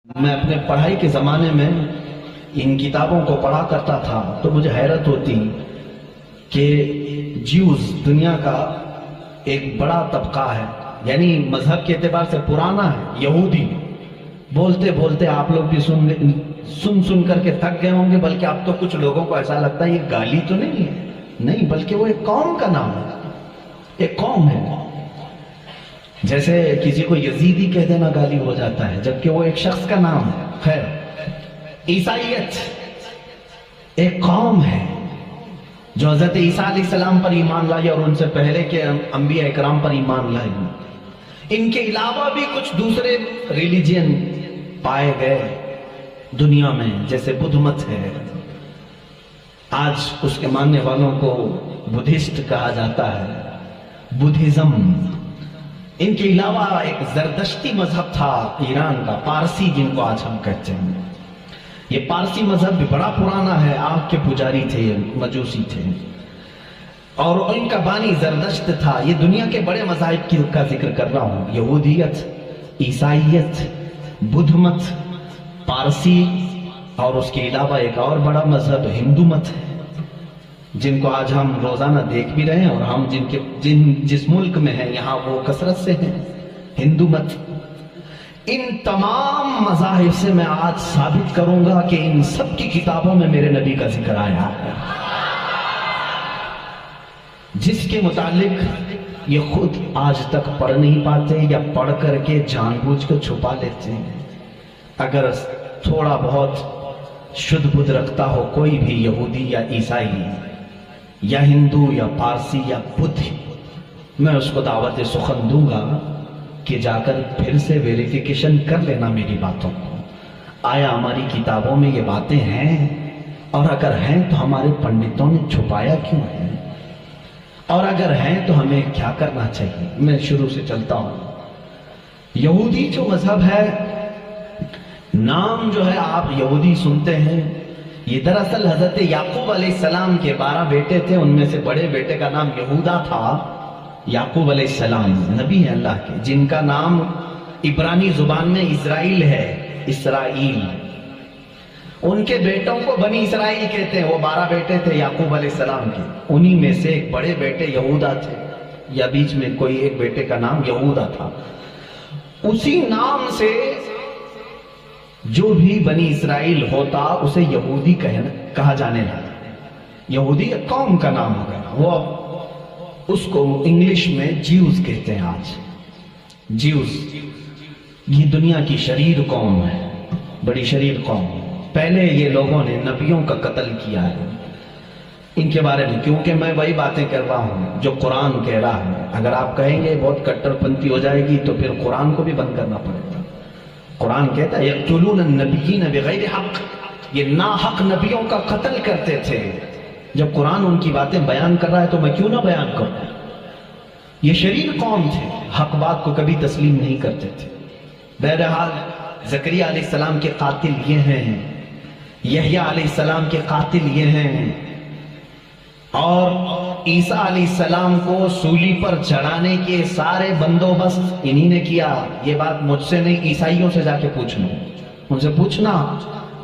میں اپنے پڑھائی کے زمانے میں ان کتابوں کو پڑھا کرتا تھا تو مجھے حیرت ہوتی کہ جیوز دنیا کا ایک بڑا طبقہ ہے، یعنی مذہب کے اعتبار سے پرانا ہے، یہودی بولتے بولتے آپ لوگ بھی سن کر کے تھک گئے ہوں گے، بلکہ اب تو کچھ لوگوں کو ایسا لگتا ہے یہ گالی تو نہیں ہے، نہیں بلکہ وہ ایک قوم کا نام ہے، ایک قوم ہے۔ جیسے کسی کو یزیدی کہہ دینا گالی ہو جاتا ہے، جبکہ وہ ایک شخص کا نام ہے۔ خیر، عیسائیت ایک قوم ہے جو حضرت عیسیٰ علیہ السلام پر ایمان لائی اور ان سے پہلے کے انبیاء اکرام پر ایمان لائی۔ ان کے علاوہ بھی کچھ دوسرے ریلیجن پائے گئے دنیا میں، جیسے بدھ مت ہے، آج اس کے ماننے والوں کو بدھسٹ کہا جاتا ہے، بدھزم۔ ان کے علاوہ ایک زردشتی مذہب تھا ایران کا، پارسی جن کو آج ہم کہتے ہیں۔ یہ پارسی مذہب بھی بڑا پرانا ہے، آگ کے پجاری تھے، مجوسی تھے، اور ان کا بانی زردشت تھا۔ یہ دنیا کے بڑے مذاہب کا ذکر کر رہا ہوں، یہودیت، عیسائیت، بدھ مت، پارسی، اور اس کے علاوہ ایک اور بڑا مذہب ہندو مت ہے، جن کو آج ہم روزانہ دیکھ بھی رہے ہیں، اور ہم جس ملک میں ہیں یہاں وہ کثرت سے ہیں، ہندو مت۔ ان تمام مذاہب سے میں آج ثابت کروں گا کہ ان سب کی کتابوں میں میرے نبی کا ذکر آیا ہے، جس کے متعلق یہ خود آج تک پڑھ نہیں پاتے یا پڑھ کر کے جان بوجھ کر چھپا لیتے ہیں۔ اگر تھوڑا بہت شدھ بدھ رکھتا ہو کوئی بھی یہودی یا عیسائی یا ہندو یا پارسی یا بدھ، میں اس کو دعوت سخن دوں گا کہ جا کر پھر سے ویریفیکیشن کر لینا میری باتوں کو، آیا ہماری کتابوں میں یہ باتیں ہیں، اور اگر ہیں تو ہمارے پنڈتوں نے چھپایا کیوں ہے، اور اگر ہیں تو ہمیں کیا کرنا چاہیے۔ میں شروع سے چلتا ہوں۔ یہودی جو مذہب ہے، نام جو ہے آپ یہودی سنتے ہیں، یہ دراصل حضرت یعقوب علیہ السلام کے 12 بیٹے تھے، ان میں سے بڑے بیٹے کا نام یہودا تھا۔ یعقوب علیہ السلام نبی ہیں اللہ کے، جن کا نام عبرانی زبان میں اسرائیل ہے، اسرائیل۔ ان کے بیٹوں کو بنی اسرائیل کہتے ہیں، وہ 12 بیٹے تھے یعقوب علیہ السلام کے، انہی میں سے ایک بڑے بیٹے یہودا تھے، یا بیچ میں کوئی ایک بیٹے کا نام یہودا تھا۔ اسی نام سے جو بھی بنی اسرائیل ہوتا اسے یہودی کہا جانے لگا۔ یہودی ایک قوم کا نام ہو گیا، وہ اس کو انگلش میں جیوز کہتے ہیں آج، جیوز۔ یہ دنیا کی شریر قوم ہے، بڑی شریر قوم۔ پہلے یہ لوگوں نے نبیوں کا قتل کیا ہے، ان کے بارے میں، کیونکہ میں وہی باتیں کر رہا ہوں جو قرآن کہہ رہا ہے۔ اگر آپ کہیں گے بہت کٹر پنتھی ہو جائے گی تو پھر قرآن کو بھی بند کرنا پڑے گا۔ قرآن کہتا ہے یقتلون النبیین بغیر حق، یہ ناحق نبیوں کا قتل کرتے تھے۔ جب قرآن ان کی باتیں بیان کر رہا ہے تو میں کیوں نہ بیان کروں۔ یہ شریر قوم تھے، حق بات کو کبھی تسلیم نہیں کرتے تھے۔ بہرحال زکریا علیہ السلام کے قاتل یہ ہیں، یحییٰ علیہ السلام کے قاتل یہ ہیں، اور عیسیٰ علیہ السلام کو سولی پر چڑھانے کے سارے بندوبست انہی نے کیا۔ یہ بات مجھ سے نہیں، عیسائیوں سے جا کے پوچھنا، ان سے پوچھنا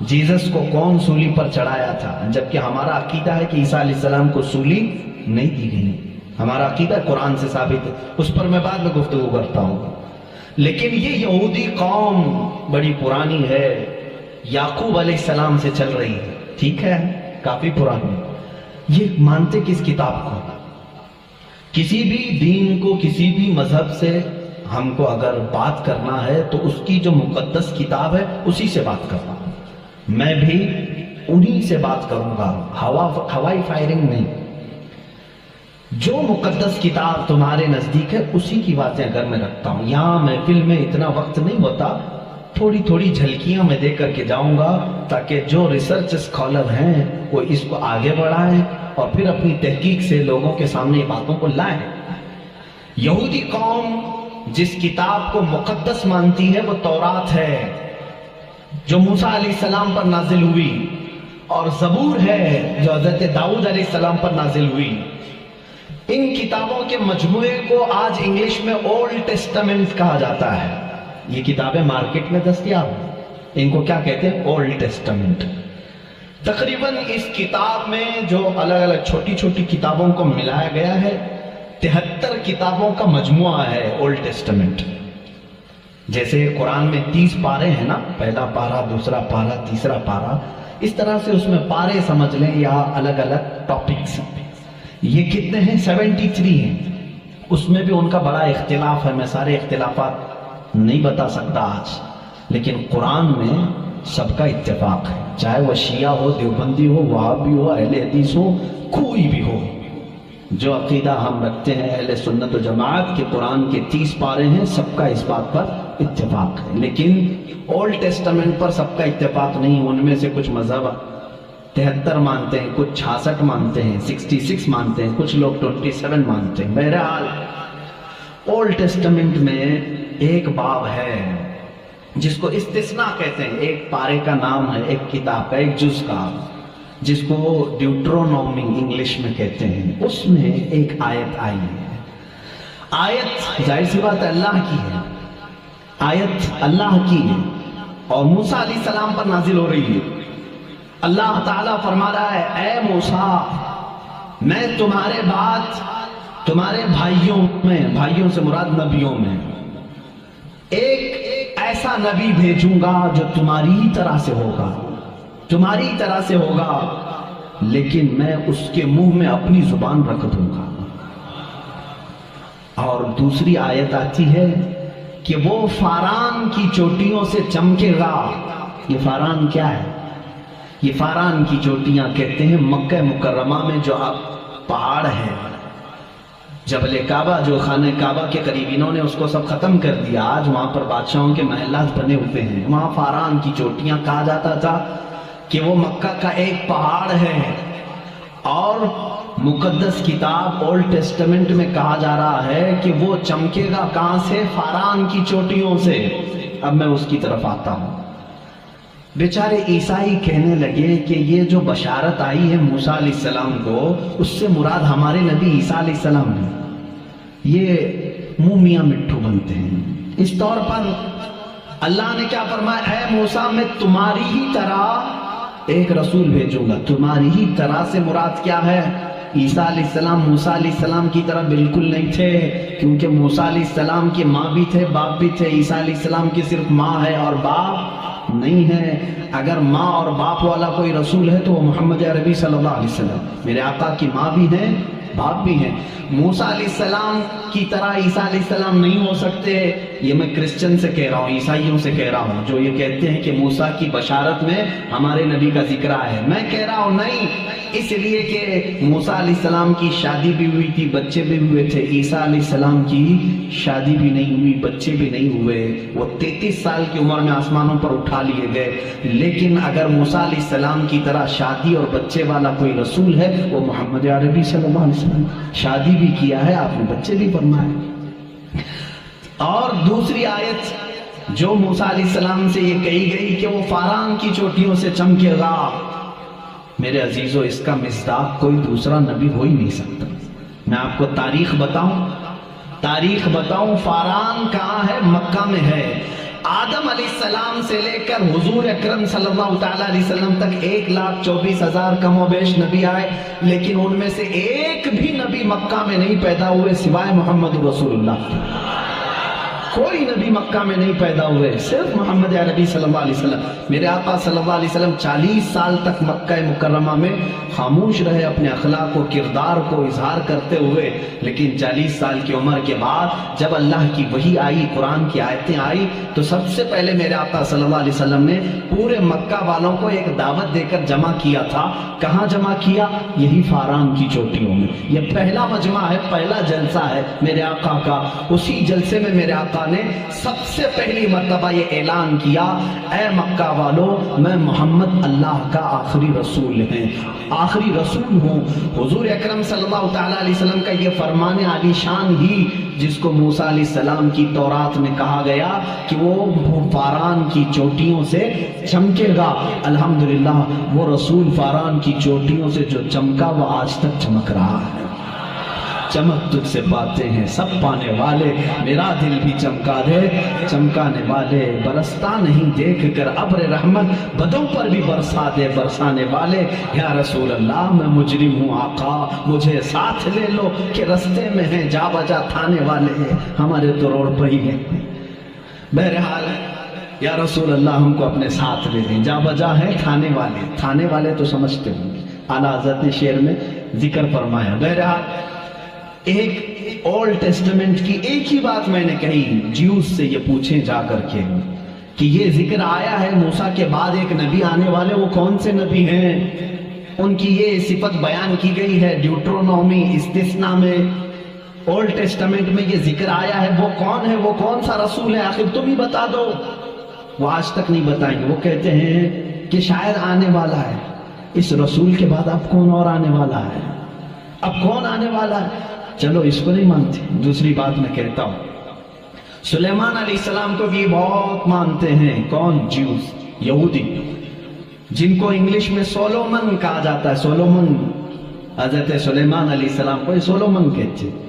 جیزس کو کون سولی پر چڑھایا تھا، جبکہ ہمارا عقیدہ ہے کہ عیسیٰ علیہ السلام کو سولی نہیں دی گئی۔ ہمارا عقیدہ قرآن سے ثابت ہے، اس پر میں بعد میں گفتگو کرتا ہوں۔ لیکن یہ یہودی قوم بڑی پرانی ہے، یعقوب علیہ السلام سے چل رہی ہے، ٹھیک ہے، کافی پرانی۔ یہ مانتے کس کتاب کو؟ کسی بھی دین کو، کسی بھی مذہب سے ہم کو اگر بات کرنا ہے تو اس کی جو مقدس کتاب ہے اسی سے بات کرنا۔ میں بھی انہی سے بات کروں گا، ہوائی فائرنگ نہیں۔ جو مقدس کتاب تمہارے نزدیک ہے اسی کی باتیں اگر میں رکھتا ہوں، یہاں محفل میں اتنا وقت نہیں ہوتا، تھوڑی تھوڑی جھلکیاں میں دے کر کے جاؤں گا تاکہ جو ریسرچ اسکالر ہیں وہ اس کو آگے بڑھائیں اور پھر اپنی تحقیق سے لوگوں کے سامنے باتوں کو لائیں۔ یہودی قوم جس کتاب کو مقدس مانتی ہے وہ تورات ہے، جو موسیٰ علیہ السلام پر نازل ہوئی، اور زبور ہے جو حضرت داؤد علیہ السلام پر نازل ہوئی۔ ان کتابوں کے مجموعے کو آج انگلش میں اولڈ ٹیسٹامنٹ کہا جاتا ہے۔ یہ کتابیں مارکیٹ میں دستیاب ہیں، ان کو کیا کہتے ہیں؟ Old testament. تقریباً اس کتاب میں جو الگ الگ چھوٹی چھوٹی کتابوں کو ملایا گیا ہے 73 کتابوں کا مجموعہ ہے اولڈ ٹیسٹمنٹ۔ جیسے قرآن میں 30 پارے ہیں نا، پہلا پارا، دوسرا پارا، تیسرا پارا، اس طرح سے اس میں پارے سمجھ لیں یا الگ الگ ٹاپکس۔ یہ کتنے ہیں؟ 73 ہیں۔ اس میں بھی ان کا بڑا اختلاف ہے، میں سارے اختلافات نہیں بتا سکتا آج، لیکن قرآن میں سب کا اتفاق ہے، چاہے وہ شیعہ ہو، دیوبندی ہو، وہابی ہو، اہل حدیث ہو، کوئی بھی ہو۔ جو عقیدہ ہم رکھتے ہیں اہل سنت و جماعت کے قرآن کے 30 پارے ہیں، سب کا اس بات پر اتفاق ہے، لیکن اولڈ ٹیسٹمنٹ پر سب کا اتفاق نہیں۔ ان میں سے کچھ مذہب 73 مانتے ہیں، کچھ 66 مانتے ہیں، 66 مانتے ہیں، کچھ لوگ 27 مانتے ہیں۔ بہرحال اولڈ ٹیسٹمنٹ میں ایک باب ہے جس کو استثناء کہتے ہیں، ایک پارے کا نام ہے، ایک کتاب کا، ایک جز کا، جس کو ڈیوٹرونومی انگلش میں کہتے ہیں۔ اس میں ایک آیت آئی ہے۔ آیت ظاہر سی بات اللہ کی ہے، آیت اللہ کی ہے اور موسیٰ علیہ السلام پر نازل ہو رہی ہے۔ اللہ تعالیٰ فرما رہا ہے، اے موسیٰ، میں تمہارے بعد تمہارے بھائیوں میں، بھائیوں سے مراد نبیوں میں، ایک ایسا نبی بھیجوں گا جو تمہاری ہی طرح سے ہوگا، تمہاری طرح سے ہوگا، لیکن میں اس کے منہ میں اپنی زبان رکھ دوں گا۔ اور دوسری آیت آتی ہے کہ وہ فاران کی چوٹیوں سے چمکے گا۔ یہ فاران کیا ہے؟ یہ فاران کی چوٹیاں کہتے ہیں مکہ مکرمہ میں جو اب پہاڑ ہے، جبل کعبہ، جو خانہ کعبہ کے قریب، انہوں نے اس کو سب ختم کر دیا، آج وہاں پر بادشاہوں کے محلات بنے ہوئے ہیں۔ وہاں فاران کی چوٹیاں کہا جاتا تھا کہ وہ مکہ کا ایک پہاڑ ہے، اور مقدس کتاب اولڈ ٹیسٹمنٹ میں کہا جا رہا ہے کہ وہ چمکے گا کہاں سے؟ فاران کی چوٹیوں سے۔ اب میں اس کی طرف آتا ہوں۔ بیچارے عیسائی کہنے لگے کہ یہ جو بشارت آئی ہے موسیٰ علیہ السلام کو، اس سے مراد ہمارے نبی عیسیٰ علیہ السلام ہے۔ یہ منہ میاں مٹھو بنتے ہیں۔ اس طور پر اللہ نے کیا فرمایا؟ اے موسیٰ، میں تمہاری ہی طرح ایک رسول بھیجوں گا۔ تمہاری ہی طرح سے مراد کیا ہے؟ عیسیٰ علیہ السلام موسیٰ علیہ السلام کی طرح بالکل نہیں تھے، کیونکہ موسیٰ علیہ السلام کی ماں بھی تھے، باپ بھی تھے۔ عیسیٰ علیہ السلام کی صرف ماں ہے اور باپ نہیں ہے۔ اگر ماں اور باپ والا کوئی رسول ہے تو وہ محمد عربی صلی اللہ علیہ وسلم، میرے آقا کی ماں بھی ہے، باپ بھی ہیں۔ موسیٰ علیہ السلام کی طرح عیسیٰ علیہ السلام نہیں ہو سکتے۔ یہ میں کرسچن سے کہہ رہا ہوں، عیسائیوں سے کہہ رہا ہوں، جو یہ کہتے ہیں کہ موسیٰ کی بشارت میں ہمارے نبی کا ذکر ہے۔ میں کہہ رہا ہوں نہیں، اس لیے کہ موسیٰ علیہ السلام کی شادی بھی ہوئی تھی، بچے بھی ہوئے تھے۔ عیسیٰ علیہ السلام کی شادی بھی نہیں ہوئی، بچے بھی نہیں ہوئے، وہ 33 سال کی عمر میں آسمانوں پر اٹھا لیے گئے۔ لیکن اگر موسیٰ علیہ السلام کی طرح شادی اور بچے والا کوئی رسول ہے، وہ محمد عربی صلی اللہ علیہ وسلم۔ شادی بھی کیا ہے آپ نے، بچے بھی فرمائے۔ اور دوسری آیت جو موسیٰ علیہ السلام سے یہ کہی گئی کہ وہ فاران کی چوٹیوں سے چمکے گا، میرے عزیزو اس کا مصداق کوئی دوسرا نبی ہو ہی نہیں سکتا۔ میں آپ کو تاریخ بتاؤں، فاران کہاں ہے؟ مکہ میں ہے۔ آدم علیہ السلام سے لے کر حضور اکرم صلی اللہ تعالیٰ علیہ وسلم تک 1,24,000 کم و بیش نبی آئے، لیکن ان میں سے ایک بھی نبی مکہ میں نہیں پیدا ہوئے سوائے محمد رسول اللہ۔ کوئی نبی مکہ میں نہیں پیدا ہوئے، صرف محمد عربی صلی اللہ علیہ وسلم۔ میرے آقا صلی اللہ علیہ وسلم 40 سال تک مکہ مکرمہ میں خاموش رہے، اپنے اخلاق و کردار کو اظہار کرتے ہوئے، لیکن 40 سال کی عمر کے بعد جب اللہ کی وحی آئی، قرآن کی آیتیں آئی، تو سب سے پہلے میرے آقا صلی اللہ علیہ وسلم نے پورے مکہ والوں کو ایک دعوت دے کر جمع کیا تھا۔ کہاں جمع کیا؟ یہی فاران کی چوٹیوں میں۔ یہ پہلا مجمع ہے، پہلا جلسہ ہے میرے آقا کا۔ اسی جلسے میں میرے آقا نے سب سے پہلی مرتبہ یہ اعلان کیا، اے مکہ والو، میں محمد اللہ کا آخری رسول ہوں۔ حضور اکرم صلی اللہ تعالیٰ علیہ وسلم کا یہ فرمان عالی شان ہی، جس کو موسیٰ علیہ السلام کی تورات میں کہا گیا کہ وہ فاران کی چوٹیوں سے چمکے گا، الحمدللہ وہ رسول فاران کی چوٹیوں سے جو چمکا وہ آج تک چمک رہا ہے۔ چمک تجھ سے پاتے ہیں سب پانے والے، میرا دل بھی چمکا دے چمکانے والے، برستا نہیں دیکھ کر ابر رحمت، بدوں پر بھی برسا دے برسانے والے، یا رسول اللہ میں مجرم ہوں آقا مجھے ساتھ لے لو، کہ رستے میں ہیں جا بجا تھانے والے، ہمارے تو روڈ پہ ہی ہیں، بہرحال یا رسول اللہ ہم کو اپنے ساتھ لے لیں، جا بجا ہے تھانے والے تو سمجھتے ہوں گے، اعلیٰ حضرت نے شعر میں ذکر فرمایا۔ بہرحال ایک اولڈ ٹیسٹمنٹ کی ایک ہی بات میں نے کہی، جیوز سے یہ پوچھیں جا کر کے کہ یہ ذکر آیا ہے موسیٰ کے بعد ایک نبی آنے والے، وہ کون سے نبی ہیں؟ ان کی یہ صفت بیان کی گئی ہے ڈیوٹرونومی استثناء میں، اولڈ ٹیسٹمنٹ میں یہ ذکر آیا ہے، وہ کون ہے، وہ کون سا رسول ہے، آخر تم ہی بتا دو۔ وہ آج تک نہیں بتائیں گے، وہ کہتے ہیں کہ شاید آنے والا ہے، اس رسول کے بعد اب کون اور آنے والا ہے، اب کون آنے والا ہے؟ چلو اس کو نہیں مانتے، دوسری بات میں کہتا ہوں، سلیمان علیہ السلام کو بھی بہت مانتے ہیں، کون؟ جیوز، یہودی، جن کو انگلش میں سولومن کہا جاتا ہے، سولومن، حضرت سلیمان علیہ السلام کو سولومن کہتے ہیں۔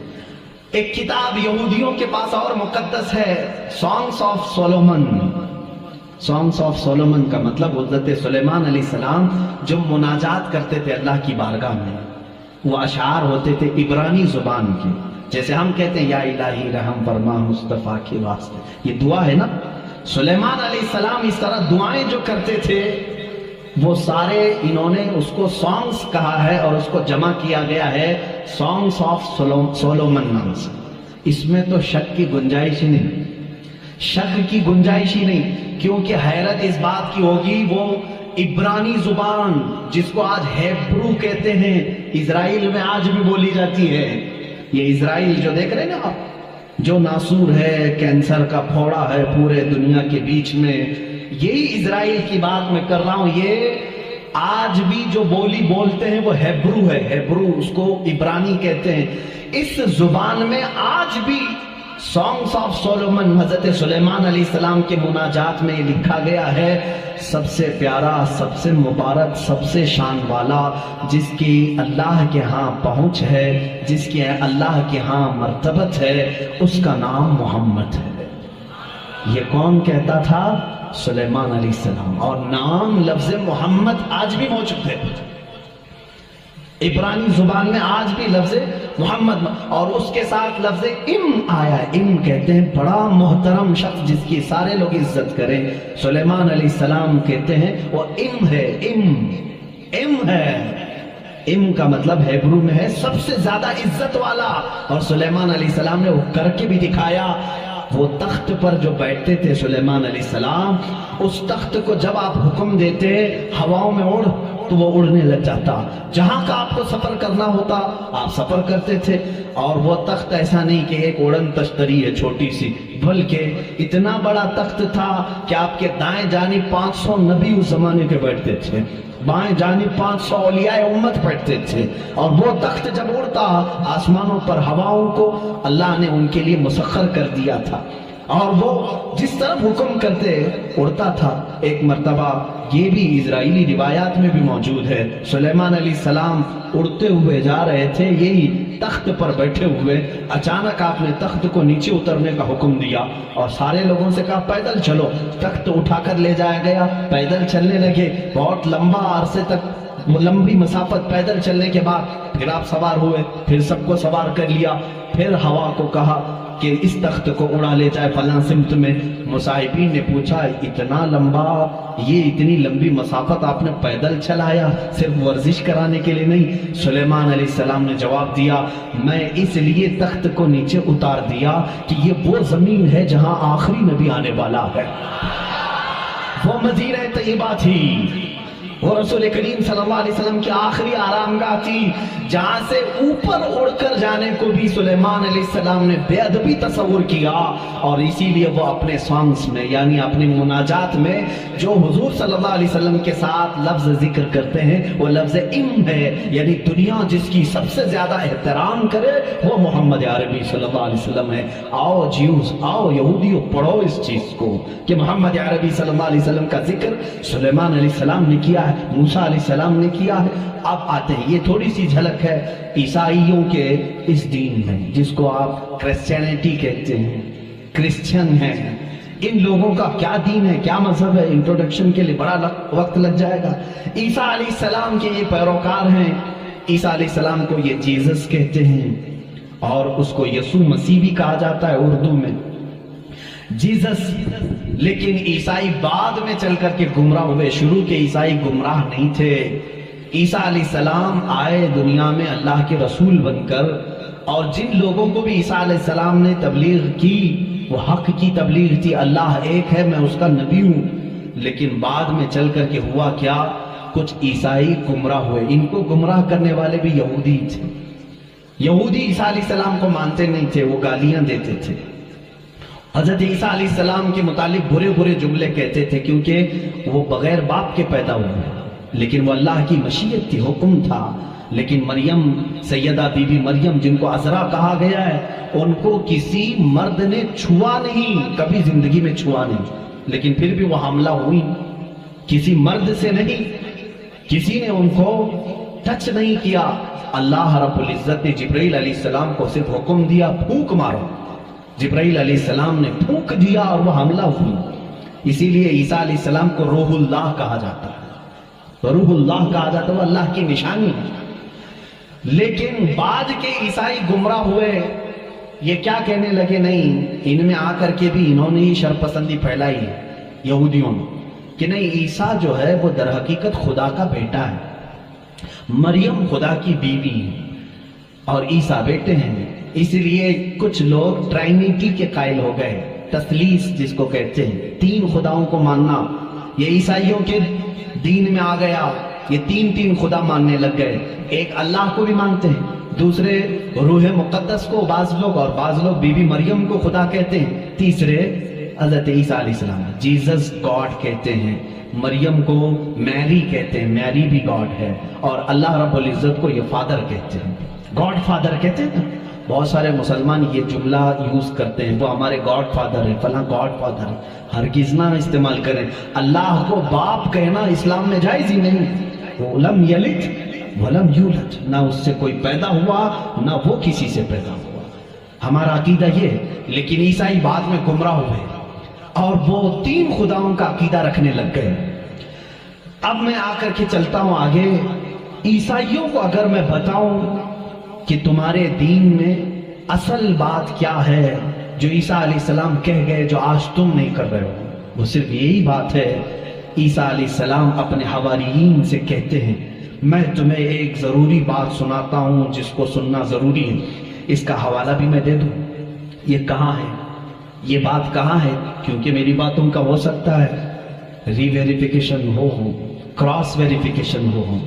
ایک کتاب یہودیوں کے پاس اور مقدس ہے، songs of Solomon. Songs of Solomon کا مطلب حضرت سلیمان علیہ السلام جو مناجات کرتے تھے اللہ کی بارگاہ میں، وہ اشعار ہوتے تھے عبرانی زبان کے، جیسے ہم کہتے ہیں یا الہی رحم فرما مصطفیٰ کے واسطے، یہ دعا ہے نا۔ سلیمان علیہ السلام اس طرح دعائیں جو کرتے تھے وہ سارے انہوں نے اس کو سانگس کہا ہے، اور اس کو جمع کیا گیا ہے سانگس آف سولومن نام سے۔ اس میں تو شک کی گنجائش ہی نہیں، شک کی گنجائش ہی نہیں، کیونکہ حیرت اس بات کی ہوگی وہ عبرانی زبان جس کو آج ہیبرو کہتے ہیں، اسرائیل میں آج بھی بولی جاتی ہے۔ یہ اسرائیل جو دیکھ رہے ہیں نا آپ، جو ناسور ہے، کینسر کا پھوڑا ہے پورے دنیا کے بیچ میں، یہی اسرائیل کی بات میں کر رہا ہوں۔ یہ آج بھی جو بولی بولتے ہیں وہ ہیبرو ہے، ہیبرو اس کو عبرانی کہتے ہیں۔ اس زبان میں آج بھی سانگس آف سولومن حضرت سلیمان علیہ السلام کے مناجات میں لکھا گیا ہے، سب سے پیارا، سب سے مبارک، سب سے شان والا، جس کی اللہ کے ہاں پہنچ ہے، جس کی اللہ کے ہاں مرتبت ہے، اس کا نام محمد ہے۔ یہ کون کہتا تھا؟ سلیمان علیہ السلام۔ اور نام لفظ محمد آج بھی موجود ہے، عبرانی زبان میں آج بھی لفظ محمد، اور اس کے ساتھ لفظ ام آیا ہے۔ ام کہتے ہیں بڑا محترم شخص جس کی سارے لوگ عزت کریں، سلیمان علیہ السلام کہتے ہیں وہ ام ہے، ام ہے۔ ام کا مطلب ہیبرو میں ہے سب سے زیادہ عزت والا، اور سلیمان علیہ السلام نے وہ کر کے بھی دکھایا۔ وہ تخت پر جو بیٹھتے تھے سلیمان علیہ السلام، اس تخت کو جب آپ حکم دیتے ہواؤں میں اڑ تو وہ اڑنے لگ جاتا، جہاں کا آپ کو سفر کرنا ہوتا آپ سفر کرتے تھے۔ اور وہ تخت ایسا نہیں کہ ایک اڑن تشتری ہے چھوٹی سی، بلکہ اتنا بڑا تخت تھا کہ آپ کے دائیں جانب 500 نبی اس زمانے کے بیٹھتے تھے، بائیں جانب 500 اولیاء امت بیٹھتے تھے، اور وہ تخت جب اڑتا آسمانوں پر ہواؤں کو اللہ نے ان کے لیے مسخر کر دیا تھا، اور وہ جس طرف حکم کرتے اڑتا تھا۔ ایک مرتبہ یہ بھی اسرائیلی روایات میں بھی موجود ہے، سلیمان علیہ السلام اڑتے ہوئے جا رہے تھے یہی تخت پر بیٹھے ہوئے، اچانک آپ نے تخت کو نیچے اترنے کا حکم دیا اور سارے لوگوں سے کہا پیدل چلو۔ تخت اٹھا کر لے جایا گیا، پیدل چلنے لگے، بہت لمبا عرصے تک لمبی مسافت پیدل چلنے کے بعد پھر آپ سوار ہوئے، پھر سب کو سوار کر لیا، پھر ہوا کو کہا کہ اس تخت کو اڑا لے جائے فلاں سمت میں۔ مصاحبین نے پوچھا اتنا لمبا، یہ اتنی لمبی مسافت آپ نے پیدل چلایا، صرف ورزش کرانے کے لیے نہیں؟ سلیمان علیہ السلام نے جواب دیا میں اس لیے تخت کو نیچے اتار دیا کہ یہ وہ زمین ہے جہاں آخری نبی آنے والا ہے، وہ مدینہ طیبہ تھی، وہ رسول کریم صلی اللہ علیہ وسلم کی آخری آرامگاہ تھی، جہاں سے اوپر اڑ کر جانے کو بھی سلیمان علیہ السلام نے بے ادبی تصور کیا، اور اسی لیے وہ اپنے سانگس میں یعنی اپنے مناجات میں جو حضور صلی اللہ علیہ وسلم کے ساتھ لفظ ذکر کرتے ہیں وہ لفظ ام ہے، یعنی دنیا جس کی سب سے زیادہ احترام کرے وہ محمد عربی صلی اللہ علیہ وسلم ہے۔ آؤ جیوز، آؤ یہودیوں، پڑھو اس چیز کو کہ محمد عربی صلی اللہ علیہ وسلم کا ذکر سلیمان علیہ السلام نے کیا کیا ہے، موسیٰ علیہ السلام نے کیا ہے۔ اب آتے ہیں، یہ تھوڑی سی جھلک ہے عیسائیوں کے اس دین میں جس کو آپ کرسچینٹی کہتے ہیں، کرسچن ہیں، ان لوگوں کا کیا دین ہے، کیا مذہب ہے، انٹروڈکشن کے لیے بڑا وقت لگ جائے گا۔ عیسیٰ علیہ السلام کے یہ پیروکار ہیں، عیسیٰ علیہ السلام کو یہ جیزس کہتے ہیں اور اس کو یسوع مسیح بھی کہا جاتا ہے اردو میں، جیزس۔ لیکن عیسائی بعد میں چل کر کے گمراہ ہوئے، شروع کے عیسائی گمراہ نہیں تھے۔ عیسیٰ علیہ السلام آئے دنیا میں اللہ کے رسول بن کر، اور جن لوگوں کو بھی عیسیٰ علیہ السلام نے تبلیغ کی وہ حق کی تبلیغ تھی، اللہ ایک ہے، میں اس کا نبی ہوں۔ لیکن بعد میں چل کر کے ہوا کیا، کچھ عیسائی گمراہ ہوئے۔ ان کو گمراہ کرنے والے بھی یہودی تھے۔ یہودی عیسیٰ علیہ السلام کو مانتے نہیں تھے، وہ گالیاں دیتے تھے، حضرت عیسیٰ علیہ السلام کے متعلق برے برے جملے کہتے تھے، کیونکہ وہ بغیر باپ کے پیدا ہوئے، لیکن وہ اللہ کی مشیت تھی، حکم تھا۔ لیکن مریم، سیدہ بی بی مریم جن کو عذرا کہا گیا ہے، ان کو کسی مرد نے چھوا نہیں، کبھی زندگی میں چھوا نہیں، لیکن پھر بھی وہ حاملہ ہوئی، کسی مرد سے نہیں، کسی نے ان کو ٹچ نہیں کیا۔ اللہ رب العزت نے جبرائیل علیہ السلام کو صرف حکم دیا، پھونک مارو۔ جبرائیل علیہ السلام نے پھونک دیا اور وہ حاملہ ہوئی۔ اسی لیے عیسیٰ علیہ السلام کو روح اللہ کہا جاتا ہے، روح اللہ کہا جاتا ہے، وہ اللہ کی نشانی ہے۔ لیکن بعد کے عیسائی گمراہ ہوئے، یہ کیا کہنے لگے، نہیں، ان میں آ کر کے بھی انہوں نے ہی شرپسندی پھیلائی ہے یہودیوں نے، کہ نہیں، عیسیٰ جو ہے وہ در حقیقت خدا کا بیٹا ہے، مریم خدا کی بیوی ہے اور عیسیٰ بیٹے ہیں۔ اس لیے کچھ لوگ ٹرائنیٹی کے قائل ہو گئے، تثلیث جس کو کہتے ہیں، تین خداؤں کو ماننا، یہ عیسائیوں کے دین میں آ گیا، یہ تین خدا ماننے لگ گئے۔ ایک اللہ کو بھی مانتے ہیں، دوسرے روح مقدس کو بعض لوگ، اور بعض لوگ بی بی مریم کو خدا کہتے ہیں، تیسرے حضرت عیسیٰ علیہ السلام جیزس گاڈ کہتے ہیں، مریم کو میری کہتے ہیں، میری بھی گاڈ ہے، اور اللہ رب العزت کو یہ فادر کہتے ہیں، گاڈ فادر کہتے ہیں۔ بہت سارے مسلمان یہ جملہ یوز کرتے ہیں، وہ ہمارے گاڈ فادر ہے، فلاں گاڈ فادر ہے، ہرگز نہ استعمال کریں۔ اللہ کو باپ کہنا اسلام میں جائز ہی نہیں، وہ لم یلد ولم یولد، نہ اس سے کوئی پیدا ہوا نہ وہ کسی سے پیدا ہوا، ہمارا عقیدہ یہ ہے۔ لیکن عیسائی بعد میں گمراہ ہوئے اور وہ تین خداؤں کا عقیدہ رکھنے لگ گئے۔ اب میں آ کر کے چلتا ہوں آگے، عیسائیوں کو اگر میں بتاؤں کہ تمہارے دین میں اصل بات کیا ہے جو عیسیٰ علیہ السلام کہہ گئے، جو آج تم نہیں کر رہے ہو، وہ صرف یہی بات ہے۔ عیسیٰ علیہ السلام اپنے حواریین سے کہتے ہیں، میں تمہیں ایک ضروری بات سناتا ہوں جس کو سننا ضروری ہے، اس کا حوالہ بھی میں دے دوں، یہ کہاں ہے، یہ بات کہاں ہے، کیونکہ میری باتوں کا ہو سکتا ہے ری ویریفیکیشن ہو، کراس ویریفیکیشن ہو،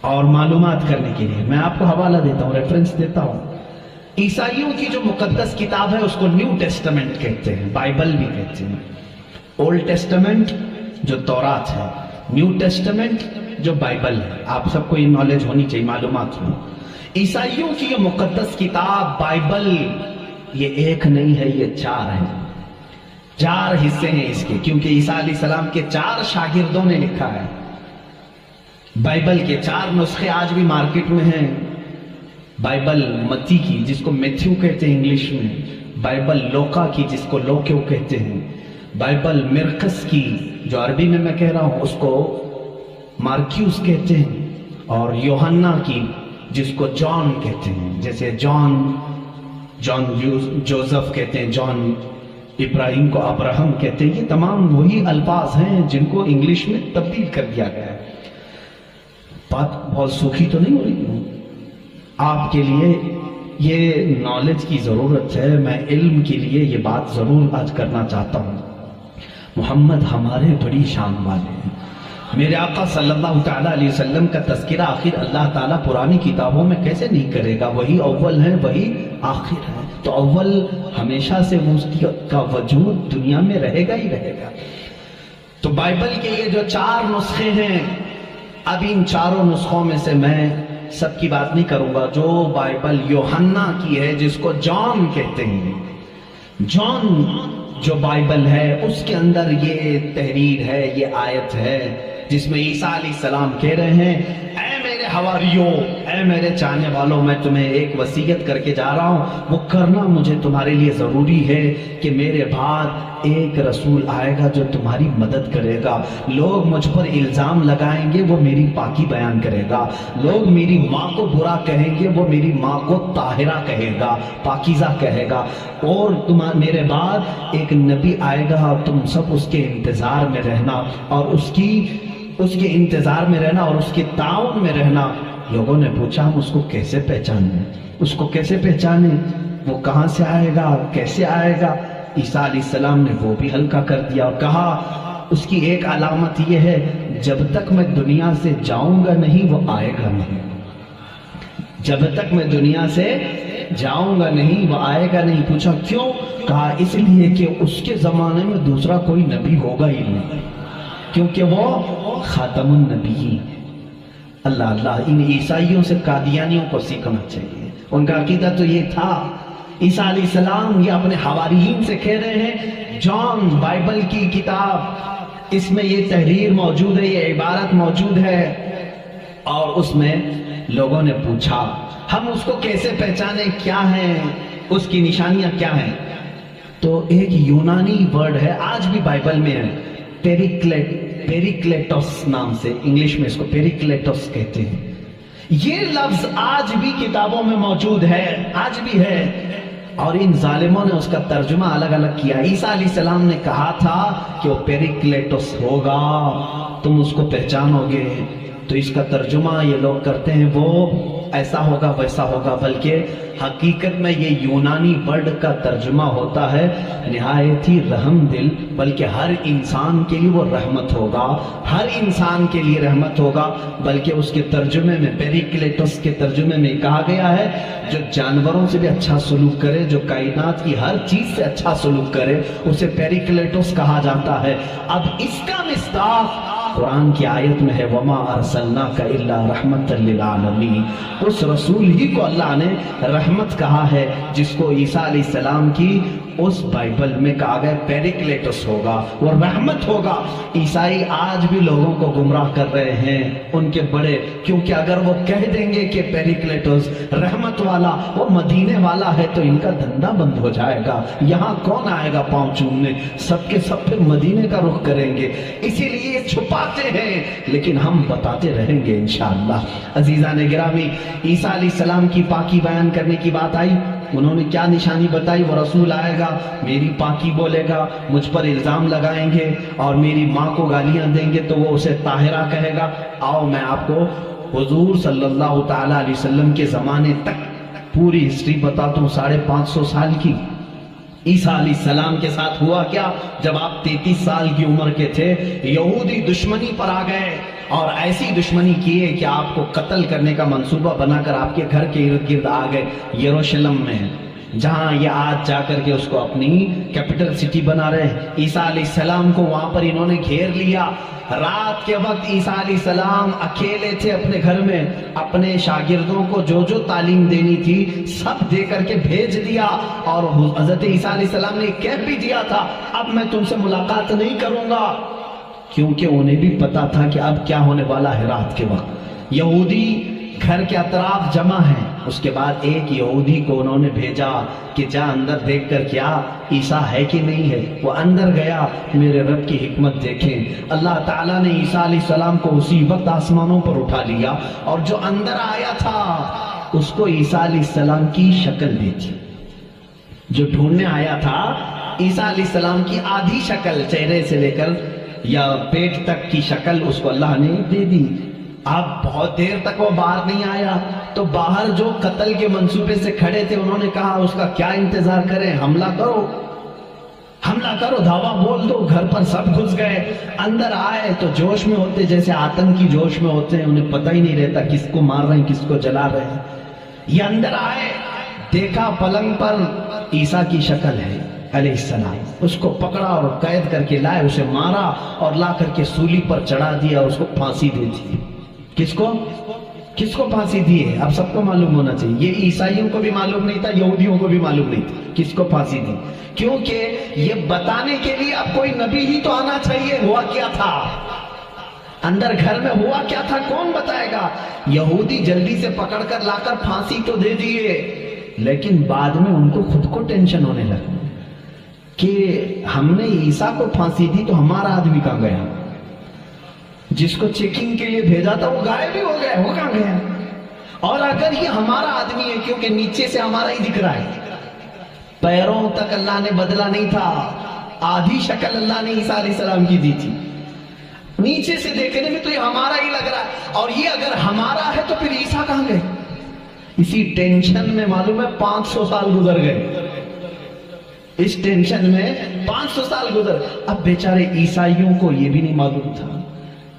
اور معلومات کرنے کے لیے میں آپ کو حوالہ دیتا ہوں، ریفرنس دیتا ہوں۔ عیسائیوں کی جو مقدس کتاب ہے اس کو نیو ٹیسٹمنٹ کہتے ہیں، بائبل بھی کہتے ہیں۔ اولڈ ٹیسٹمنٹ جو تورات ہے، نیو ٹیسٹمنٹ جو بائبل ہے، آپ سب کو یہ نالج ہونی چاہیے، معلومات ہو۔ عیسائیوں کی یہ مقدس کتاب بائبل، یہ ایک نہیں ہے، یہ چار ہے، چار حصے ہیں اس کے، کیونکہ عیسیٰ علیہ السلام کے چار شاگردوں نے لکھا ہے۔ بائبل کے چار نسخے آج بھی مارکیٹ میں ہیں، بائبل متی کی جس کو میتھیو کہتے ہیں انگلش میں، بائبل لوکا کی جس کو لوکیو کہتے ہیں، بائبل مرقس کی جو عربی میں کہہ رہا ہوں اس کو مارکیوس کہتے ہیں، اور یوحنا کی جس کو جان کہتے ہیں، جیسے جان جوزف کہتے ہیں، جان ابراہیم کو ابراہم کہتے ہیں، یہ تمام وہی الفاظ ہیں جن کو انگلش میں تبدیل کر دیا گیا ہے۔ بات بہت سوکھی تو نہیں ہو رہی، آپ کے لیے یہ نالج کی ضرورت ہے، میں علم کے لیے یہ بات ضرور آج کرنا چاہتا ہوں۔ محمد ہمارے بڑی شان والے ہیں، میرے آقا صلی اللہ تعالیٰ علیہ وسلم کا تذکرہ آخر اللہ تعالیٰ پرانی کتابوں میں کیسے نہیں کرے گا، وہی اول ہے، وہی آخر ہے، تو اول ہمیشہ سے اس کا وجود دنیا میں رہے گا ہی رہے گا۔ تو بائبل کے یہ جو چار نسخے ہیں، اب ان چاروں نسخوں میں سے میں سب کی بات نہیں کروں گا، جو بائبل یوحنا کی ہے جس کو جان کہتے ہیں، جان جو بائبل ہے اس کے اندر یہ تحریر ہے، یہ آیت ہے جس میں عیسیٰ علیہ السلام کہہ رہے ہیں اے میرے حواریوں، اے میرے چاہنے والوں، میں تمہیں ایک وصیت کر کے جا رہا ہوں، وہ کرنا مجھے تمہارے لیے ضروری ہے کہ میرے بعد ایک رسول آئے گا جو تمہاری مدد کرے گا۔ لوگ مجھ پر الزام لگائیں گے، وہ میری پاکی بیان کرے گا۔ لوگ میری ماں کو برا کہیں گے، وہ میری ماں کو طاہرہ کہے گا، پاکیزہ کہے گا۔ اور میرے بعد ایک نبی آئے گا، تم سب اس کے انتظار میں رہنا اور اس کے انتظار میں رہنا اور اس کے تعاون میں رہنا۔ لوگوں نے پوچھا ہم اس کو کیسے پہچانیں، اس کو کیسے پہچانیں، وہ کہاں سے آئے گا، کیسے آئے گا؟ عیسیٰ علیہ السلام نے وہ بھی ہلکا کر دیا اور کہا اس کی ایک علامت یہ ہے جب تک میں دنیا سے جاؤں گا نہیں وہ آئے گا نہیں، جب تک میں دنیا سے جاؤں گا نہیں وہ آئے گا نہیں۔ پوچھا کیوں؟ کہا اس لیے کہ اس کے زمانے میں دوسرا کوئی نبی ہوگا ہی نہیں، کیونکہ وہ خاتم النبی۔ اللہ اللہ، ان عیسائیوں سے قادیانیوں کو سیکھنا چاہیے، ان کا عقیدہ تو یہ تھا۔ عیسیٰ علیہ السلام یہ اپنے حواریین سے کہہ رہے ہیں، جان بائبل کی کتاب، اس میں یہ تحریر موجود ہے، یہ عبارت موجود ہے، اور اس میں لوگوں نے پوچھا ہم اس کو کیسے پہچانے، کیا ہیں اس کی نشانیاں کیا ہیں؟ تو ایک یونانی ورڈ ہے، آج بھی بائبل میں ہے، پیریکلیٹوس نام سے، انگلش میں اس کو پیریکلیٹوس کہتے ہیں۔ یہ لفظ آج بھی کتابوں میں موجود ہے، آج بھی ہے، اور ان ظالموں نے اس کا ترجمہ الگ الگ کیا۔ عیسیٰ علیہ السلام نے کہا تھا کہ وہ پیریکلیٹوس ہوگا، تم اس کو پہچانو گے، تو اس کا ترجمہ یہ لوگ کرتے ہیں وہ ایسا ہوگا ویسا ہوگا، بلکہ حقیقت میں یہ یونانی ورڈ کا ترجمہ ہوتا ہے نہایت ہی رحم دل، بلکہ ہر انسان کے لیے وہ رحمت ہوگا، ہر انسان کے لیے رحمت ہوگا۔ بلکہ اس کے ترجمے میں، پیریکلیٹوس کے ترجمے میں کہا گیا ہے جو جانوروں سے بھی اچھا سلوک کرے، جو کائنات کی ہر چیز سے اچھا سلوک کرے، اسے پیریکلیٹوس کہا جاتا ہے۔ اب اس کا مصداق قرآن کی آیت میں ہے وَمَا أَرْسَلْنَاكَ إِلَّا رَحْمَةً لِلْعَالَمِينَ، اس رسول ہی کو اللہ نے رحمت کہا ہے، جس کو عیسیٰ علیہ السلام کی اس بائبل میں کہا گیا پیریکلیٹوس ہوگا، وہ رحمت ہوگا۔ عیسائی آج بھی لوگوں کو گمراہ کر رہے ہیں، ان کے بڑے، کیونکہ اگر وہ کہہ دیں گے کہ پیریکلیٹوس رحمت والا، وہ مدینے والا ہے، تو ان کا دھندا بند ہو جائے گا، یہاں کون آئے گا پاؤں چومنے، سب کے سب پھر مدینے کا رخ کریں گے۔ اسی لیے یہ چھپاتے ہیں، لیکن ہم بتاتے رہیں گے انشاءاللہ۔ عزیزان گرامی، عیسیٰ علیہ السلام کی پاکی بیان کرنے کی بات آئی، انہوں نے کیا نشانی بتائی؟ وہ رسول آئے گا، میری پاکی بولے گا، مجھ پر الزام لگائیں گے اور میری ماں کو گالیاں دیں گے تو وہ اسے طاہرہ کہے گا۔ آؤ میں آپ کو حضور صلی اللہ تعالیٰ علیہ وسلم کے زمانے تک پوری ہسٹری بتاتا ہوں، 550 سال کی۔ عیسیٰ علیہ السلام کے ساتھ ہوا کیا؟ جب آپ 33 سال کی عمر کے تھے، یہودی دشمنی پر آ گئے اور ایسی دشمنی کیے کہ آپ کو قتل کرنے کا منصوبہ بنا کر آپ کے گھر کے ارد گرد آ گئے، یروشلم میں، جہاں یہ آج جا کر کے اس کو اپنی کیپٹل سٹی بنا رہے ہیں۔ عیسیٰ علیہ السلام کو وہاں پر انہوں نے گھیر لیا۔ رات کے وقت عیسیٰ علیہ السلام اکیلے تھے اپنے گھر میں، اپنے شاگردوں کو جو جو تعلیم دینی تھی سب دے کر کے بھیج دیا، اور حضرت عیسیٰ علیہ السلام نے کہہ بھی دیا تھا اب میں تم سے ملاقات نہیں کروں گا، کیونکہ انہیں بھی پتا تھا کہ اب کیا ہونے والا ہے۔ رات کے وقت یہودی گھر کے اطراف جمع ہیں، اس کے بعد ایک یہودی کو انہوں نے بھیجا کہ جا اندر دیکھ کر کیا عیسیٰ ہے کہ نہیں ہے۔ وہ اندر گیا، میرے رب کی حکمت دیکھیں، اللہ تعالیٰ نے عیسیٰ علیہ السلام کو اسی وقت آسمانوں پر اٹھا لیا، اور جو اندر آیا تھا اس کو عیسیٰ علیہ السلام کی شکل دی تھی۔ جو ڈھونڈنے آیا تھا عیسیٰ علیہ السلام کی آدھی شکل، چہرے سے لے کر یا پیٹ تک کی شکل اس کو اللہ نے دے دی۔ اب بہت دیر تک وہ باہر نہیں آیا، تو باہر جو قتل کے منصوبے سے کھڑے تھے انہوں نے کہا اس کا کیا انتظار کریں، حملہ کرو، حملہ کرو، دھاوا بول دو۔ گھر پر سب گھس گئے، اندر آئے تو جوش میں ہوتے، جیسے آتنکی جوش میں ہوتے ہیں، انہیں پتہ ہی نہیں رہتا کس کو مار رہے ہیں کس کو جلا رہے ہیں۔ یہ اندر آئے، دیکھا پلنگ پر عیسیٰ کی شکل ہے علیہ السلام، اس کو پکڑا اور قید کر کے لائے، اسے مارا اور لا کر کے سولی پر چڑھا دیا، اس کو پھانسی دے دی۔ کس کو پھانسی دی ہے؟ اب سب کو معلوم ہونا چاہیے، یہ عیسائیوں کو بھی معلوم نہیں تھا، یہودیوں کو بھی معلوم نہیں تھا کس کو پھانسی دی، کیونکہ یہ بتانے کے لیے اب کوئی نبی ہی تو آنا چاہیے۔ ہوا کیا تھا؟ اندر گھر میں ہوا کیا تھا کون بتائے گا؟ یہودی جلدی سے پکڑ کر لا کر پھانسی تو دے دیے، لیکن بعد میں ان کو خود کو ٹینشن ہونے لگا کہ ہم نے عیسیٰ کو پھانسی دی تو ہمارا آدمی کہاں گیا؟ جس کو چیکنگ کے لیے بھیجا تھا وہ غائب بھی ہو گیا، وہ کہاں گیا؟ اور اگر یہ ہمارا آدمی ہے، کیونکہ نیچے سے ہمارا ہی دکھ رہا ہے، پیروں تک اللہ نے بدلا نہیں تھا، آدھی شکل اللہ نے عیسیٰ علیہ السلام کی دی تھی، نیچے سے دیکھنے میں تو یہ ہمارا ہی لگ رہا ہے، اور یہ اگر ہمارا ہے تو پھر عیسیٰ کہاں گئے؟ اسی ٹینشن میں معلوم ہے 500 سال گزر گئے، اس ٹینشن میں 500 سال گزر۔ اب بیچارے عیسائیوں کو یہ بھی نہیں معلوم تھا،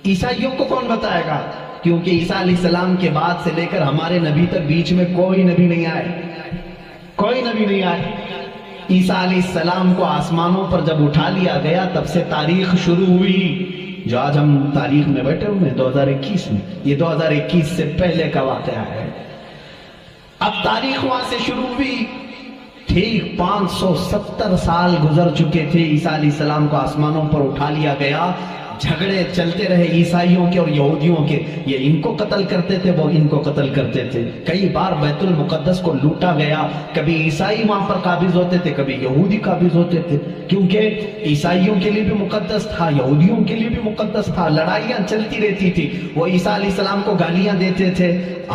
عیسائیوں کو کون بتائے گا؟ کیونکہ عیسیٰ علیہ السلام کے بعد سے لے کر ہمارے نبی تک بیچ میں کوئی نبی نہیں آئے، کوئی نبی نہیں آئے۔ عیسیٰ علیہ السلام کو آسمانوں پر جب اٹھا لیا گیا تب سے تاریخ شروع ہوئی، جو آج ہم تاریخ میں بیٹھے ہوئے ہیں 2021 میں، یہ 2021 سے پہلے کا واقعہ ہے۔ اب تاریخ وہاں سے شروع ہوئی، ٹھیک 570 سال گزر چکے تھے، عیسیٰ علیہ السلام کو آسمانوں پر اٹھا لیا گیا، جھگڑے چلتے رہے عیسائیوں کے اور یہودیوں کے، یہ ان کو قتل کرتے تھے، وہ ان کو قتل کرتے تھے، کئی بار بیت المقدس کو لوٹا گیا، کبھی عیسائی وہاں پر قابض ہوتے تھے، کبھی یہودی قابض ہوتے تھے، کیونکہ عیسائیوں کے لیے بھی مقدس تھا، یہودیوں کے لیے بھی مقدس تھا، لڑائیاں چلتی رہتی تھی۔ وہ عیسیٰ علیہ السلام کو گالیاں دیتے تھے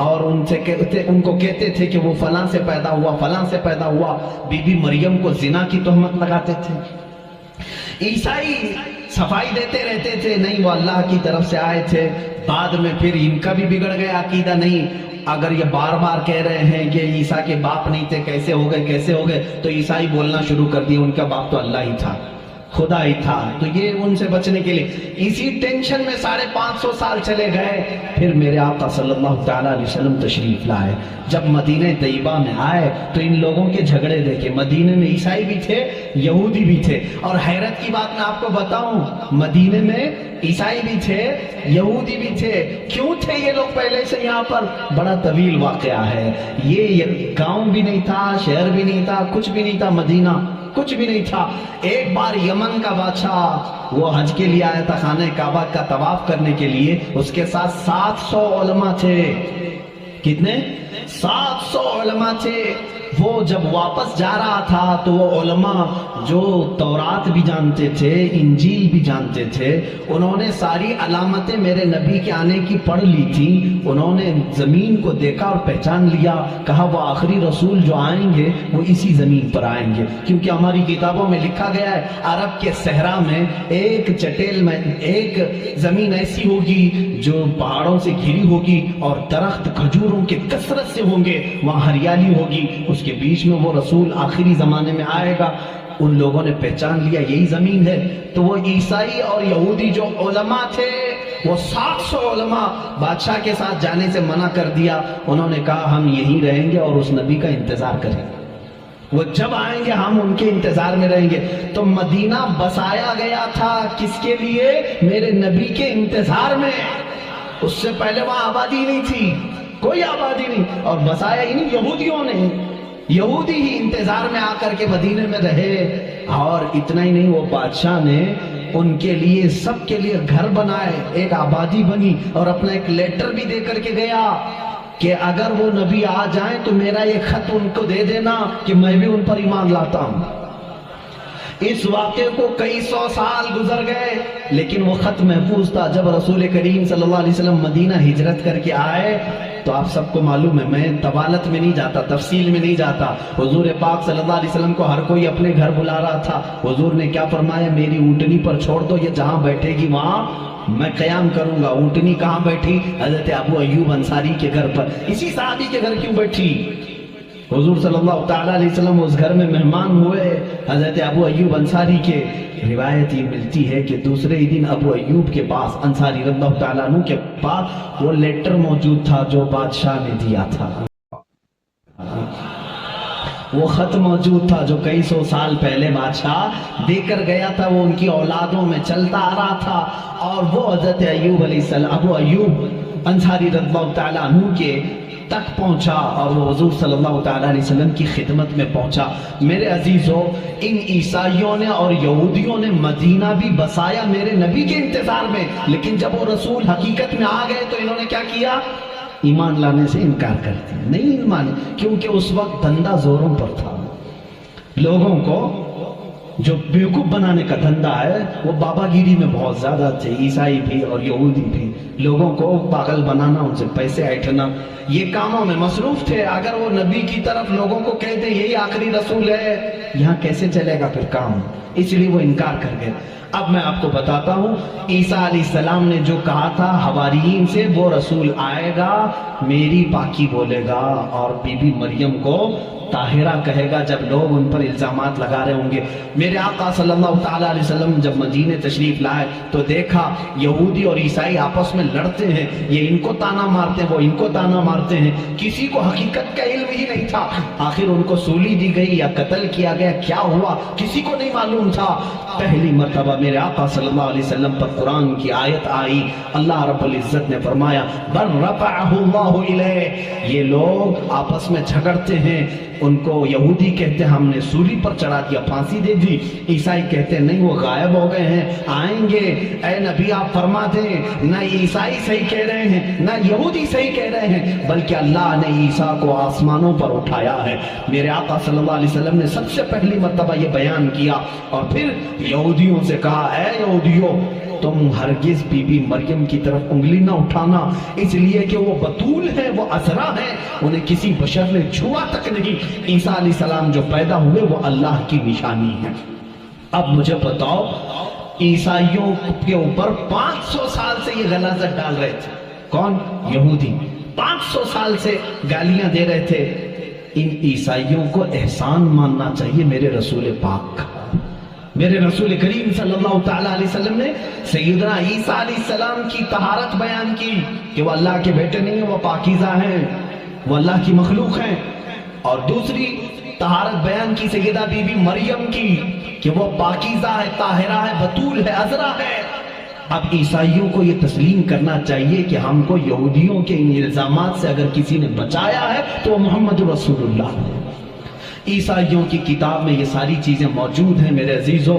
اور ان کو کہتے تھے کہ وہ فلاں سے پیدا ہوا، فلاں سے پیدا ہوا، بی بی مریم کو زنا کی تہمت لگاتے تھے۔ عیسائی صفائی دیتے رہتے تھے، نہیں وہ اللہ کی طرف سے آئے تھے۔ بعد میں پھر ان کا بھی بگڑ گیا عقیدہ، نہیں اگر یہ بار بار کہہ رہے ہیں کہ عیسیٰ کے باپ نہیں تھے، کیسے ہو گئے کیسے ہو گئے، تو عیسائی بولنا شروع کر دیے ان کا باپ تو اللہ ہی تھا، خدا ہی تھا۔ تو یہ ان سے بچنے کے لیے اسی ٹینشن میں 550 سال چلے گئے۔ پھر میرے آقا صلی اللہ تعالیٰ علیہ وسلم تشریف لائے، جب مدینہ طیبہ میں آئے تو ان لوگوں کے جھگڑے دیکھے، مدینہ میں عیسائی بھی تھے، یہودی بھی تھے، اور حیرت کی بات میں آپ کو بتاؤں، مدینہ میں عیسائی بھی تھے، یہودی بھی تھے۔ کیوں تھے یہ لوگ پہلے سے یہاں پر؟ بڑا طویل واقعہ ہے یہ، گاؤں بھی نہیں تھا، شہر بھی نہیں تھا، کچھ بھی نہیں تھا، مدینہ کچھ بھی نہیں تھا۔ ایک بار یمن کا بادشاہ وہ حج کے لیے آیا تھا، خانہ کعبہ کا طواف کرنے کے لیے، اس کے ساتھ 700 علماء تھے۔ کتنے؟ 700 علماء تھے۔ وہ جب واپس جا رہا تھا تو وہ علماء جو تورات بھی جانتے تھے، انجیل بھی جانتے تھے، انہوں نے ساری علامتیں میرے نبی کے آنے کی پڑھ لی تھی، انہوں نے زمین کو دیکھا اور پہچان لیا، کہا وہ آخری رسول جو آئیں گے وہ اسی زمین پر آئیں گے، کیونکہ ہماری کتابوں میں لکھا گیا ہے عرب کے صحرا میں ایک چٹیل میں ایک زمین ایسی ہوگی جو پہاڑوں سے گھری ہوگی اور درخت کھجوروں کے کثرت سے ہوں گے، وہاں ہریالی ہوگی، اس کے بیچ میں وہ رسول آخری زمانے میں آئے گا۔ ان لوگوں نے پہچان لیا یہی زمین ہے۔ تو وہ عیسائی اور یہودی جو علماء تھے، وہ 700 علماء بادشاہ کے ساتھ جانے سے منع کر دیا، انہوں نے کہا ہم یہیں رہیں گے اور اس نبی کا انتظار کریں گے، وہ جب آئیں گے ہم ان کے انتظار میں رہیں گے۔ تو مدینہ بسایا گیا تھا کس کے لیے؟ میرے نبی کے انتظار میں۔ اس سے پہلے وہاں آبادی نہیں تھی، کوئی آبادی نہیں، اور بسایا ہی نہیں یہودیوں نے، یہودی ہی انتظار میں آ کر کے مدینے میں رہے۔ اور اتنا ہی نہیں، وہ بادشاہ نے ان کے لیے سب کے لیے گھر بنائے، ایک آبادی بنی، اور اپنا ایک لیٹر بھی دے کر کے گیا کہ اگر وہ نبی آ جائیں تو میرا یہ خط ان کو دے دینا کہ میں بھی ان پر ایمان لاتا ہوں۔ اس واقعے کو کئی سو سال گزر گئے لیکن وہ خط محفوظ تھا۔ جب رسول کریم صلی اللہ علیہ وسلم مدینہ ہجرت کر کے آئے تو آپ سب کو معلوم ہے، میں طوالت میں نہیں جاتا، تفصیل میں نہیں جاتا، حضور پاک صلی اللہ علیہ وسلم کو ہر کوئی اپنے گھر بلا رہا تھا۔ حضور نے کیا فرمایا؟ میری اونٹنی پر چھوڑ دو، یہ جہاں بیٹھے گی وہاں میں قیام کروں گا۔ اونٹنی کہاں بیٹھی؟ حضرت ابو ایوب انصاری کے گھر پر۔ اسی صحابی کے گھر کیوں بیٹھی؟ حضور صلی اللہ تعالیٰ علیہ وسلم اس گھر میں مہمان ہوئے حضرت ابو ایوب انصاری کے۔ روایت یہ ملتی ہے کہ دوسرے ہی دن ابو ایوب کے پاس، انصاری رضی اللہ تعالیٰ عنہ کے پاس، وہ لیٹر موجود تھا جو بادشاہ نے دیا تھا، وہ خط موجود تھا جو کئی سو سال پہلے بادشاہ دے کر گیا تھا، وہ ان کی اولادوں میں چلتا آ رہا تھا۔ اور وہ حضرت ایوب علیہ السلام، ابو ایوب انصاری رضی اللہ تعالیٰ عنہ کے تک پہنچا اور وہ حضور صلی اللہ تعالیٰ علیہ وسلم کی خدمت میں پہنچا۔ میرے عزیزو، ان عیسائیوں نے اور یہودیوں نے مدینہ بھی بسایا میرے نبی کے انتظار میں، لیکن جب وہ رسول حقیقت میں آ گئے تو انہوں نے کیا کیا؟ ایمان لانے سے انکار کر دیا، نہیں ایمان، کیونکہ اس وقت دھندا زوروں پر تھا۔ لوگوں کو جو بیوقوف بنانے کا دھندا ہے وہ بابا گیری میں بہت زیادہ تھے، عیسائی بھی اور یہودی بھی، لوگوں کو پاگل بنانا، ان سے پیسے ایٹھنا، یہ کاموں میں مصروف تھے۔ اگر وہ نبی کی طرف لوگوں کو کہتے یہی آخری رسول ہے، یہاں کیسے چلے گا پھر کام؟ اس لیے وہ انکار کر گئے۔ اب میں آپ کو بتاتا ہوں عیسیٰ علیہ السلام نے جو کہا تھا حواریین سے، وہ رسول آئے گا میری پاکی بولے گا اور بی بی مریم کو طاہرہ کہے گا جب لوگ ان پر الزامات لگا رہے ہوں گے۔ میرے آقا صلی اللہ تعالیٰ علیہ وسلم جب مدینے تشریف لائے تو دیکھا یہودی اور عیسائی آپس میں لڑتے ہیں، یہ ان کو تانا مارتے ہیں، وہ ان کو تانا مارتے ہیں، کسی کو حقیقت کا علم ہی نہیں تھا۔ آخر ان کو سولی دی گئی یا قتل کیا گیا، کیا ہوا کسی کو نہیں معلوم تھا۔ پہلی مرتبہ میرے آقا صلی اللہ علیہ وسلم پر قرآن کی آیت آئی، اللہ رب العزت نے فرمایا بل رفعہ اللہ الیہ، یہ لوگ آپس میں جھگڑتے ہیں، ان کو یہودی کہتے ہیں ہم نے سولی پر چڑھا دیا، پھانسی دے دی، عیسائی کہتے ہیں نہیں وہ غائب ہو گئے ہیں، آئیں گے، اے نبی آپ فرما دیں نہ عیسائی صحیح کہہ رہے ہیں نہ یہودی صحیح کہہ رہے ہیں، بلکہ اللہ نے عیسیٰ کو آسمانوں پر اٹھایا ہے۔ میرے آقا صلی اللہ علیہ وسلم نے سب سے پہلی مرتبہ یہ بیان کیا اور پھر یہودیوں سے کہا اے یہودیوں تم ہرگز بی بی مریم کی طرف انگلی نہ اٹھانا، اس لیے کہ وہ بتول ہے، وہ عذرا ہے، انہیں کسی بشر نے چھوا تک نہیں۔ عیسیٰ علیہ السلام جو پیدا ہوئے وہ اللہ کی نشانی ہے۔ اب مجھے بتاؤ عیسائیوں کے اوپر 500 سال سے یہ غلاظت ڈال رہے تھے، کون؟ یہودی، 500 سال سے گالیاں دے رہے تھے۔ ان عیسائیوں کو احسان ماننا چاہیے میرے رسول پاک کا۔ میرے رسول کریم صلی اللہ تعالیٰ علیہ وسلم نے سیدنا عیسیٰ علیہ السلام کی طہارت بیان کی کہ وہ اللہ کے بیٹے نہیں ہیں، وہ پاکیزہ ہیں، وہ اللہ کی مخلوق ہیں، اور دوسری طہارت بیان کی سیدہ بی بی مریم کی کہ وہ پاکیزہ ہے، طاہرہ ہے، بتول ہے، عذرا ہے۔ اب عیسائیوں کو یہ تسلیم کرنا چاہیے کہ ہم کو یہودیوں کے ان الزامات سے اگر کسی نے بچایا ہے تو وہ محمد رسول اللہ ہے۔ عیسائیوں کی کتاب میں یہ ساری چیزیں موجود ہیں میرے عزیزوں۔